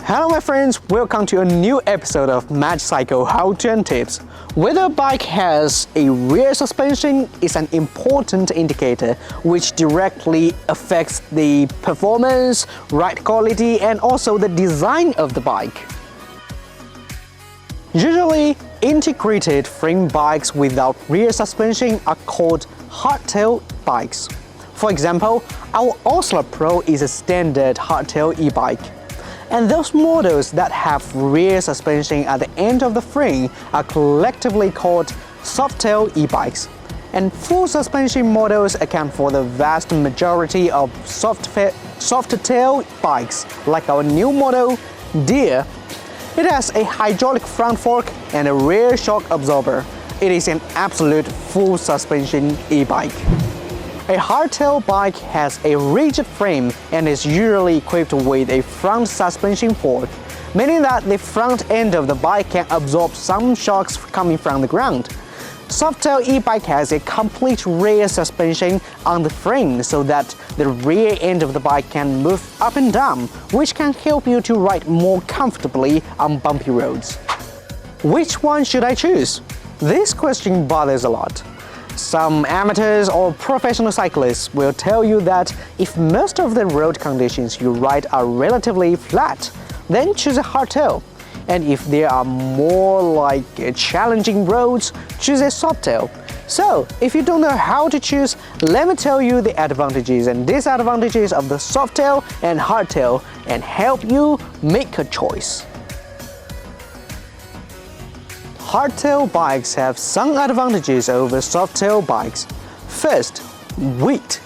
Hello my friends, welcome to a new episode of Magicycle how-to and tips. Whether a bike has a rear suspension is an important indicator which directly affects the performance, ride quality and also the design of the bike. Usually, integrated frame bikes without rear suspension are called hardtail bikes. For example, our Osler Pro is a standard hardtail e-bike. And those models that have rear suspension at the end of the frame are collectively called Softail e-bikes. And full suspension models account for the vast majority of Softail bikes, like our new model, Deer. It has a hydraulic front fork and a rear shock absorber. It is an absolute full suspension e-bike. A hardtail bike has a rigid frame and is usually equipped with a front suspension fork, meaning that the front end of the bike can absorb some shocks coming from the ground. Softail e-bike has a complete rear suspension on the frame so that the rear end of the bike can move up and down, which can help you to ride more comfortably on bumpy roads. Which one should I choose? This question bothers a lot. Some amateurs or professional cyclists will tell you that if most of the road conditions you ride are relatively flat, then choose a hardtail. And if there are more like challenging roads, choose a softail. So, if you don't know how to choose, let me tell you the advantages and disadvantages of the softail and hardtail and help you make a choice. Hardtail bikes have some advantages over softail bikes. First, weight.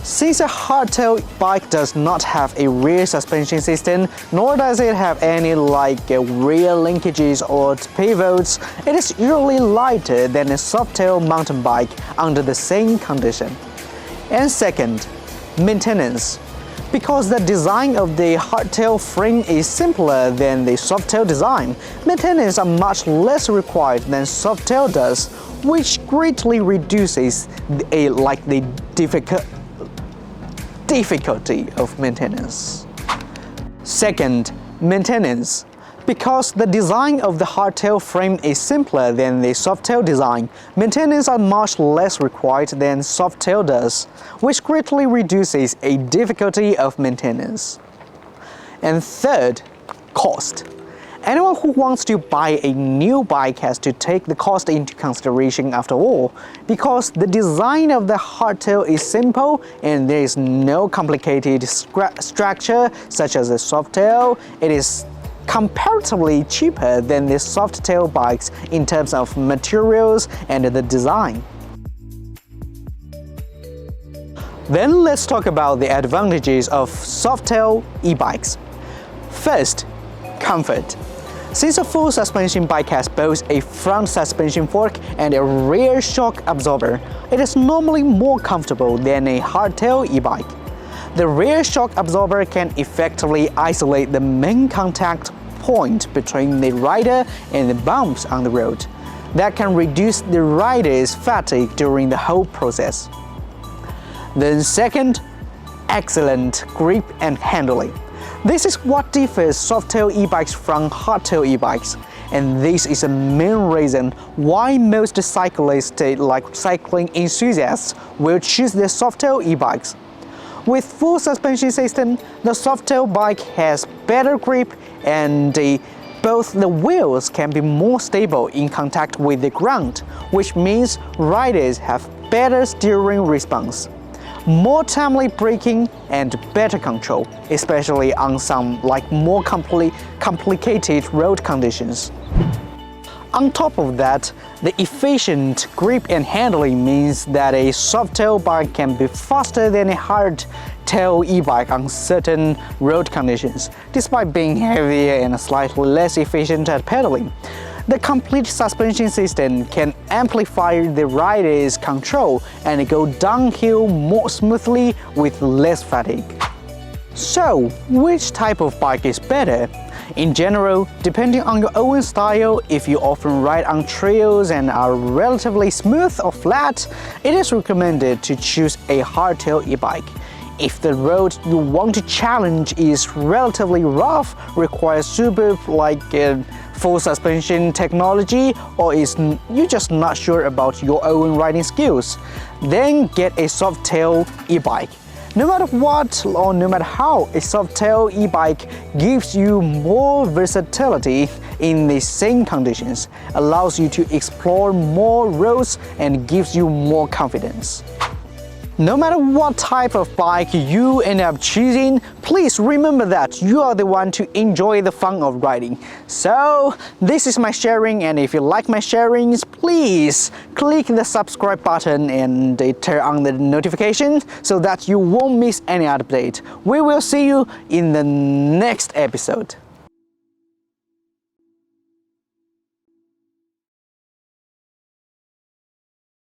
Since a hardtail bike does not have a rear suspension system, nor does it have any rear linkages or pivots, it is usually lighter than a softail mountain bike under the same condition. And second, maintenance. Because the design of the hardtail frame is simpler than the softail design, maintenance are much less required than softail does, which greatly reduces the difficulty of maintenance. Second, maintenance. Because the design of the hardtail frame is simpler than the softail design, maintenance are much less required than softail does, which greatly reduces a difficulty of maintenance. And third, cost. Anyone who wants to buy a new bike has to take the cost into consideration after all, because the design of the hardtail is simple and there is no complicated structure such as the softail. It is comparatively cheaper than the softail bikes in terms of materials and the design. Then let's talk about the advantages of softail e-bikes. First, comfort. Since a full suspension bike has both a front suspension fork and a rear shock absorber, it is normally more comfortable than a hardtail e-bike. The rear shock absorber can effectively isolate the main contact point between the rider and the bumps on the road. That can reduce the rider's fatigue during the whole process. Then second, excellent grip and handling. This is what differs softail e-bikes from hardtail e-bikes, and this is a main reason why most cyclists, like cycling enthusiasts, will choose the softail e-bikes. With full suspension system, the softail bike has better grip and both the wheels can be more stable in contact with the ground, which means riders have better steering response, more timely braking and better control, especially on some more complicated road conditions. On top of that, the efficient grip and handling means that a softail bike can be faster than a hardtail e-bike on certain road conditions, despite being heavier and slightly less efficient at pedaling. The complete suspension system can amplify the rider's control and go downhill more smoothly with less fatigue. So, which type of bike is better? In general, depending on your own style, if you often ride on trails and are relatively smooth or flat, it is recommended to choose a hardtail e-bike. If the road you want to challenge is relatively rough, requires super full suspension technology, or you're just not sure about your own riding skills, then get a Softail e-bike. No matter what or no matter how, a Softail e-bike gives you more versatility in the same conditions, allows you to explore more roads and gives you more confidence. No matter what type of bike you end up choosing, please remember that you are the one to enjoy the fun of riding. So this is my sharing, and if you like my sharings, please click the subscribe button and turn on the notification so that you won't miss any update. We will see you in the next episode.